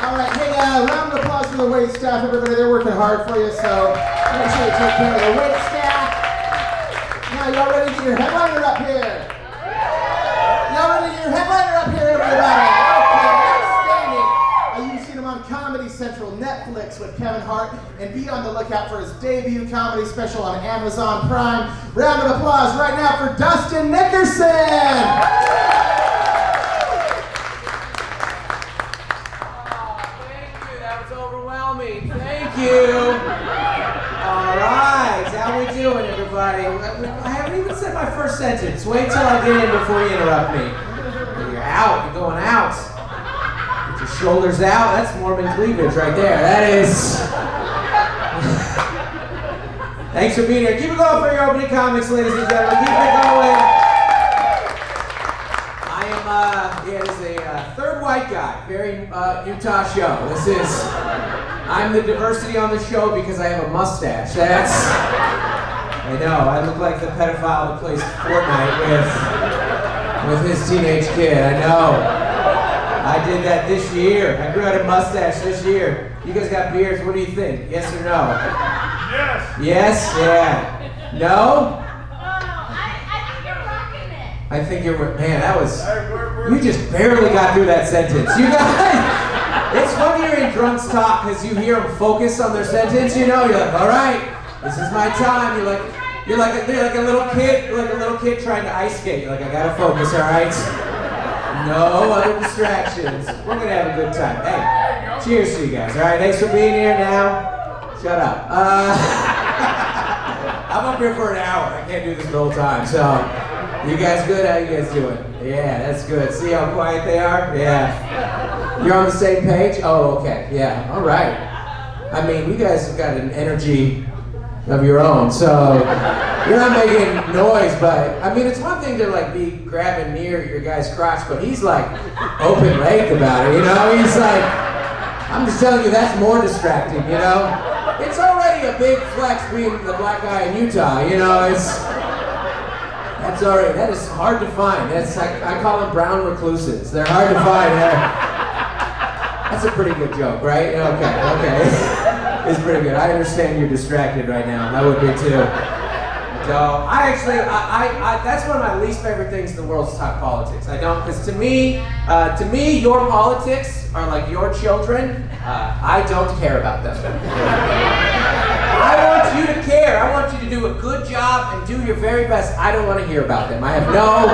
All right, hey, round of applause for the wait staff, everybody. They're working hard for you, so make sure you take care of the wait staff. Now, y'all ready to get your headliner up here? Y'all ready to get your headliner up here, everybody? Okay, outstanding. You've seen him on Comedy Central, Netflix with Kevin Hart, and be on the lookout for his debut comedy special on Amazon Prime. Round of applause right now for Dustin Nickerson. Thank you. All right, how we doing, everybody? I haven't even said my first sentence. Wait till I get in before you interrupt me. You're out. You're going out. Get your shoulders out. That's Mormon cleavage right there. That is. Thanks for being here. Keep it going for your opening comics, ladies and gentlemen. Keep it going. I am. It is a third white guy. Very Utah show. This is. I'm the diversity on the show because I have a mustache. That's, I know, I look like the pedophile that plays Fortnite with his teenage kid. I know. I did that this year. I grew out a mustache this year. You guys got beards, what do you think? Yes or no? Yes. Yes? Yeah. No? I think you're rocking it. I think you're, man, that was, you just barely got through that sentence. You guys. It's funny hearing drunks talk because you hear them focus on their sentence. You know, you're like, all right, this is my time. You're like a little kid trying to ice skate. You're like, I gotta focus, all right. No other distractions. We're gonna have a good time. Hey, cheers to you guys. All right, thanks for being here. Now, shut up. I'm up here for an hour. I can't do this the whole time. So, you guys good? How you guys doing? Yeah, that's good. See how quiet they are? Yeah. You're on the same page? Oh, okay. Yeah. All right. I mean, you guys have got an energy of your own, so you're not making noise, but I mean, it's one thing to like be grabbing near your guy's crotch, but he's like open-legged about it, you know? He's like, I'm just telling you, that's more distracting, you know? It's already a big flex being the black guy in Utah, you know? That's already, that is hard to find. That's, I call them brown recluses. They're hard to find. That's a pretty good joke, right? Okay. It's pretty good. I understand you're distracted right now. I would be too. So, that's one of my least favorite things in the world is to talk politics. I don't, because to me, your politics are like your children. I don't care about them. I want you to care. I want you to do a good job and do your very best. I don't want to hear about them. I have no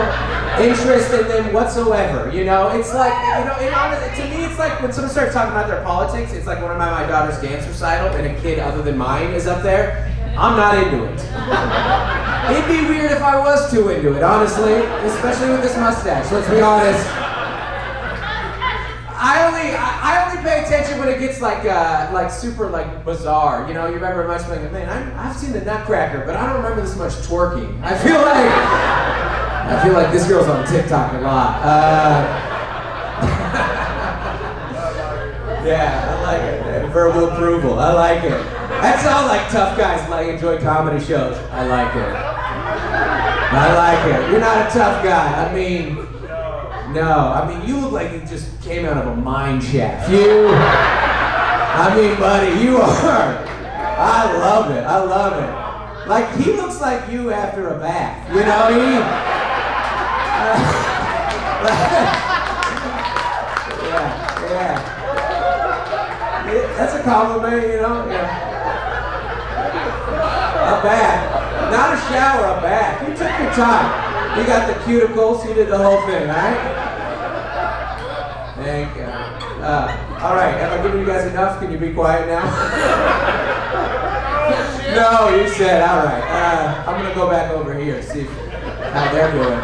interest in them whatsoever. You know, it's like, you know, to me, it's like when someone starts talking about their politics, it's like one of my daughter's dance recital and a kid other than mine is up there. I'm not into it. It'd be weird if I was too into it, honestly, especially with this mustache. Let's be honest. I only pay attention when it gets like super like bizarre. You know, you remember much like, man, I've seen the Nutcracker, but I don't remember this much twerking. I feel like this girl's on TikTok a lot. Yeah, I like it. Verbal approval. I like it. That's all like tough guys like enjoy comedy shows. I like it. I like it. You're not a tough guy. I mean. No, I mean, you look like you just came out of a mine shaft. I mean, buddy, you are. I love it. I love it. Like, he looks like you after a bath. You know, yeah. That's a compliment, you know? Yeah. A bath. Not a shower, a bath. You took your time. You got the cuticles, you did the whole thing, right? Thank you. All right, have I given you guys enough? Can you be quiet now? No, you said, all right. I'm gonna go back over here, see how they're doing.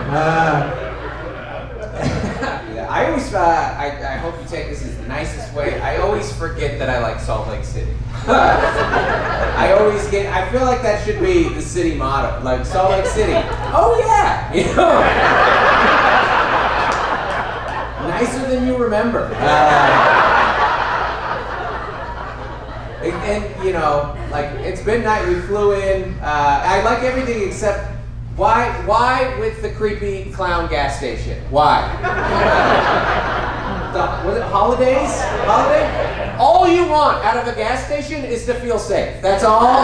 I always, I hope you take this as the nicest way. I always forget that I like Salt Lake City. I feel like that should be the city motto, like Salt Lake City. Oh yeah, you know. Nicer than you remember. And you know, like it's midnight, we flew in. I like everything except why with the creepy clown gas station? Why? Was it Holidays? Holiday? want out of a gas station is to feel safe. That's all.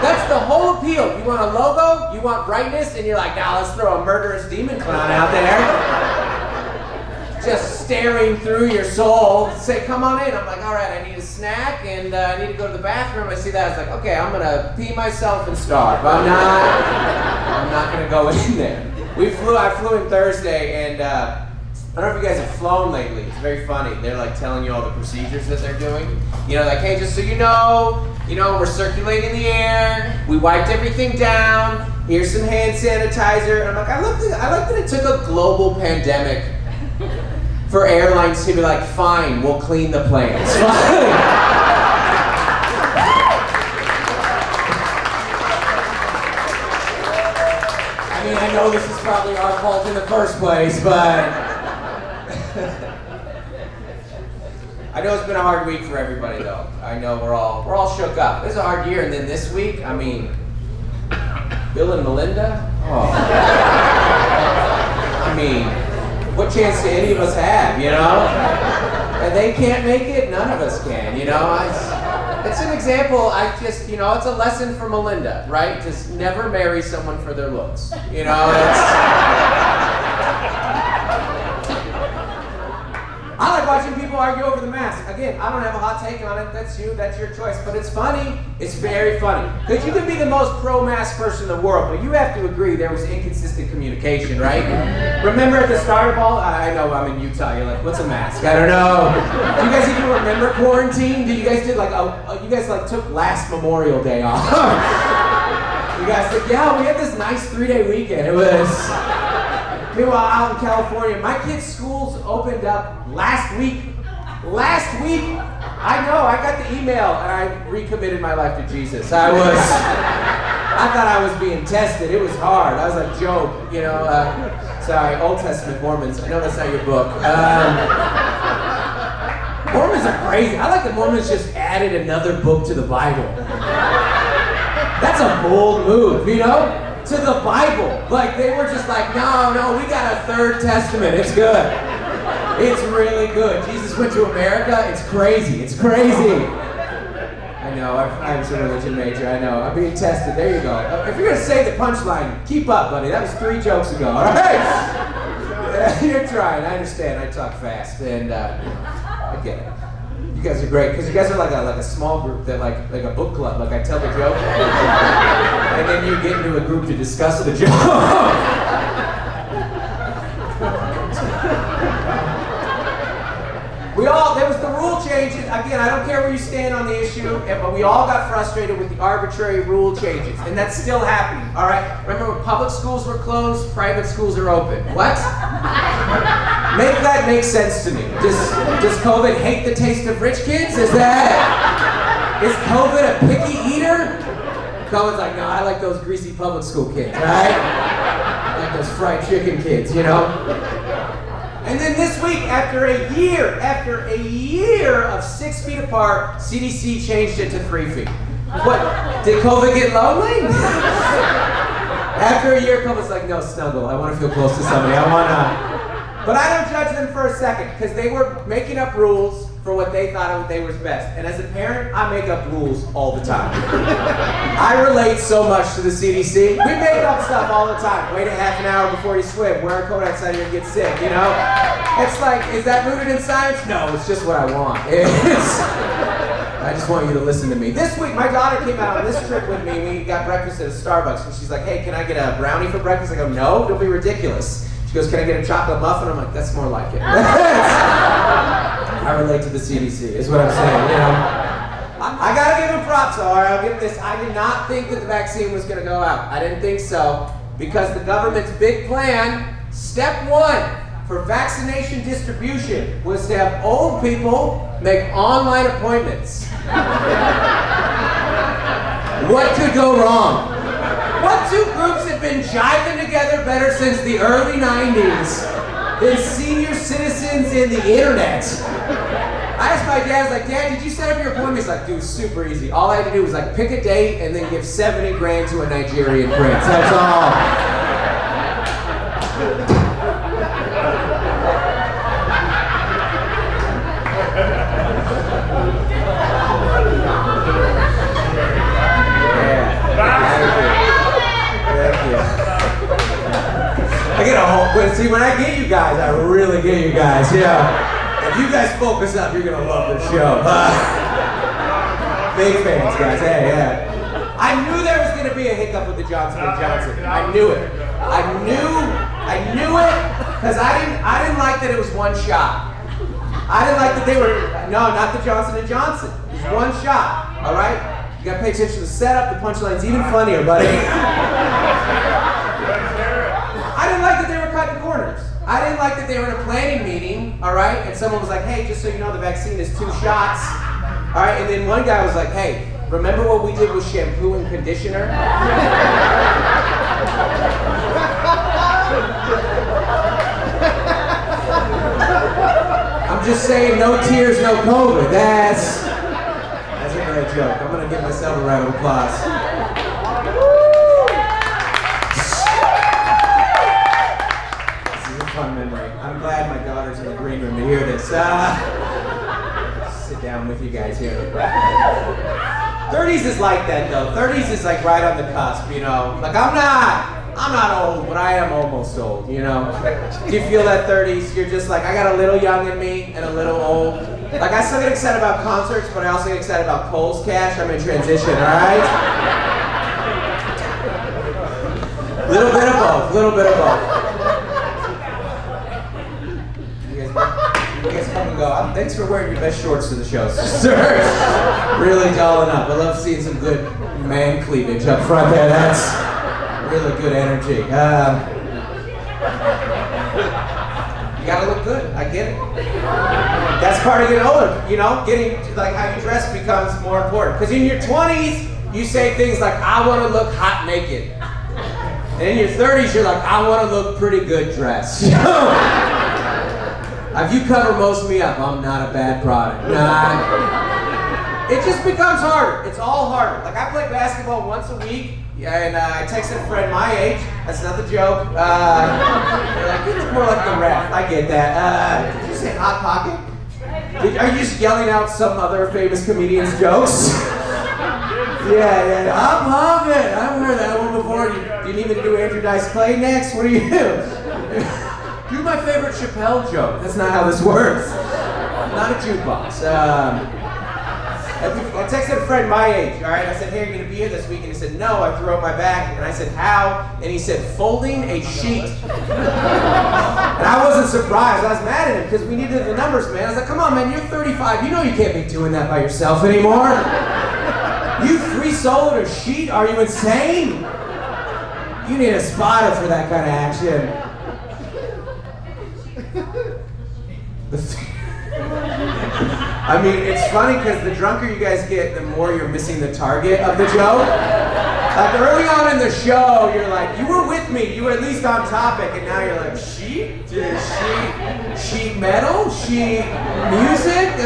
That's the whole appeal. You want a logo, you want brightness, and you're like, now let's throw a murderous demon clown out there. Just staring through your soul. Say, come on in. I'm like, all right, I need a snack, and I need to go to the bathroom. I see that. I was like, okay, I'm gonna pee myself and starve. I'm not gonna go in there. I flew in Thursday, and I don't know if you guys have flown lately. It's very funny. They're like telling you all the procedures that they're doing. You know, like, hey, just so you know, we're circulating the air. We wiped everything down. Here's some hand sanitizer. And I'm like, I like that it took a global pandemic for airlines to be like, fine, we'll clean the planes. I mean, I know this is probably our fault in the first place, but I know it's been a hard week for everybody, though. I know we're all shook up. It was a hard year, and then this week, I mean, Bill and Melinda. Oh, I mean, what chance do any of us have, you know? And they can't make it, none of us can, you know? It's an example, it's a lesson for Melinda, right? Just never marry someone for their looks, you know? I like watching people argue over the mask. Again, I don't have a hot take on it. That's you, that's your choice. But it's funny. It's very funny. Because you could be the most pro-mask person in the world, but you have to agree there was inconsistent communication, right? Remember at the start of all, I know I'm in Utah, you're like, what's a mask? I don't know. Do you guys even remember quarantine? Did you guys took last Memorial Day off? You guys said, yeah, we had this nice 3-day weekend. It was... Meanwhile, out in California, my kids' schools opened up last week. Last week, I know, I got the email and I recommitted my life to Jesus. I thought I was being tested. It was hard. I was like Job, you know. Sorry, Old Testament Mormons. I know that's not your book. Mormons are crazy. I like that Mormons just added another book to the Bible. That's a bold move, you know? To the Bible. Like, they were just like, no, we got a third testament. It's good. It's really good. Jesus went to America. It's crazy. It's crazy. I know. I'm a religion major. I know. I'm being tested. There you go. If you're going to say the punchline, keep up, buddy. That was 3 jokes ago. All right? You're trying. I understand. I talk fast. And I get it. You guys are great, because you guys are like a small group that like a book club. Like I tell the joke, and then you get into a group to discuss the joke. There was the rule changes. Again, I don't care where you stand on the issue, but we all got frustrated with the arbitrary rule changes, and that's still happening. All right. Remember when public schools were closed, private schools are open. What? Make that make sense to me. Does COVID hate the taste of rich kids? Is COVID a picky eater? COVID's like, no, I like those greasy public school kids, right? I like those fried chicken kids, you know? And then this week, after a year of 6 feet apart, CDC changed it to 3 feet. What, did COVID get lonely? After a year, COVID's like, no, snuggle, I want to feel close to somebody, But I don't judge them for a second, because they were making up rules for what they thought they was best. And as a parent, I make up rules all the time. I relate so much to the CDC. We make up stuff all the time. Wait a half an hour before you swim. Wear a coat outside here and get sick, you know? It's like, is that rooted in science? No, it's just what I want. I just want you to listen to me. This week, my daughter came out on this trip with me. We got breakfast at a Starbucks, and she's like, hey, can I get a brownie for breakfast? I go, no, don't be ridiculous. She goes, can I get a chocolate muffin? I'm like, that's more like it. I relate to the CDC, is what I'm saying, you know. I gotta give him props, all right, I'll give this. I did not think that the vaccine was gonna go out. I didn't think so, because the government's big plan, step 1 for vaccination distribution was to have old people make online appointments. What could go wrong? What 2 groups have been jiving together better since the early 90s than senior citizens in the internet? I asked my dad, I was like, Dad, did you set up your appointment? He's like, dude, super easy. All I had to do was like pick a date and then give 70 grand to a Nigerian prince. That's all. guys. Yeah. If you guys focus up, you're gonna love this show. Big fans, guys. Hey, yeah. I knew there was gonna be a hiccup with the Johnson & Johnson. I knew it. I knew it, because I didn't like that it was one shot. I didn't like that they were, no, not the Johnson & Johnson. It was one shot, all right? You gotta pay attention to the setup, the punchline's even funnier, buddy. I didn't like that they were cutting corners. I didn't like that they were in a planning meeting, all right? And someone was like, hey, just so you know, the vaccine is 2 shots. All right, and then one guy was like, hey, remember what we did with shampoo and conditioner? I'm just saying, no tears, no COVID. That's a great joke. I'm gonna give myself a round of applause. This is a fun memory. I'm glad my daughter's in the green room to hear this. Sit down with you guys here. 30s is like that though. 30s is like right on the cusp, you know. Like I'm not old, but I am almost old, you know. Do you feel that 30s? You're just like, I got a little young in me and a little old. Like I still get excited about concerts, but I also get excited about Kohl's Cash. I'm in transition, all right? Little bit of both, little bit of both. You guys come and go. Thanks for wearing your best shorts to the show, sister. Really dolling up. I love seeing some good man cleavage up front there. That's really good energy. You gotta look good. I get it. That's part of getting older. You know, getting like how you dress becomes more important. Because in your 20s, you say things like, "I want to look hot naked," and in your 30s, you're like, "I want to look pretty good dressed." If you cover most of me up, I'm not a bad product. Nah. It just becomes harder. It's all harder. Like I play basketball once a week, and I texted a friend my age. That's not the joke. They're like, it's more like the ref. I get that. Did you say Hot Pocket? Are you just yelling out some other famous comedian's jokes? Yeah. Hot Pocket. I've heard that one before. Do you need me to do Andrew Dice Clay next? What do you do? Do my favorite Chappelle joke. That's not how this works. Not a jukebox. I texted a friend my age, all right? I said, hey, are you gonna be here this week? And he said, no, I threw out my back. And I said, how? And he said, folding a sheet. And I wasn't surprised. I was mad at him because we needed the numbers, man. I was like, come on, man, you're 35. You know you can't be doing that by yourself anymore. You free soloed a sheet? Are you insane? You need a spotter for that kind of action. I mean, it's funny because the drunker you guys get, the more you're missing the target of the joke. Like early on in the show, you're like, you were with me, you were at least on topic, and now you're like, sheet metal, sheet music,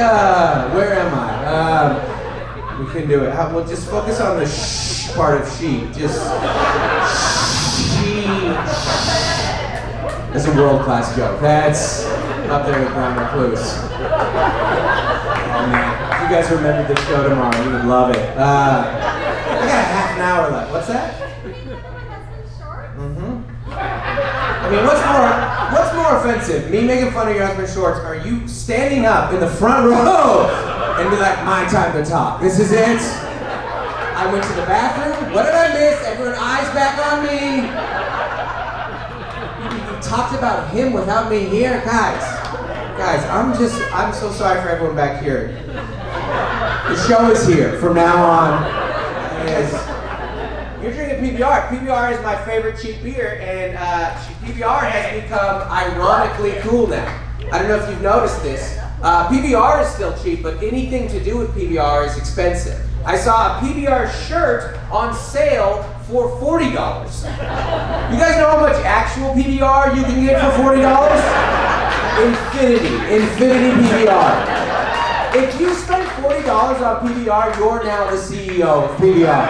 where am I? We can do it. We'll just focus on the part of sheet. Just sheet. That's a world-class joke. That's up there with Grammar Clues. Oh man, if you guys remembered this show tomorrow, you would love it. I got a half an hour left. What's that? I mean, what's more offensive? Me making fun of your husband's shorts, or you standing up in the front row and be like, my time to talk. This is it. I went to the bathroom. What did I miss? Everyone eyes back on me. You talked about him without me here, guys, I'm so sorry for everyone back here. The show is here from now on. You're drinking PBR. PBR is my favorite cheap beer, and PBR has become ironically cool now. I don't know if you've noticed this. PBR is still cheap, but anything to do with PBR is expensive. I saw a PBR shirt on sale for $40. You guys know how much actual PBR you can get for $40? Infinity PBR. If you spend $40 on PBR, you're now the CEO of PBR.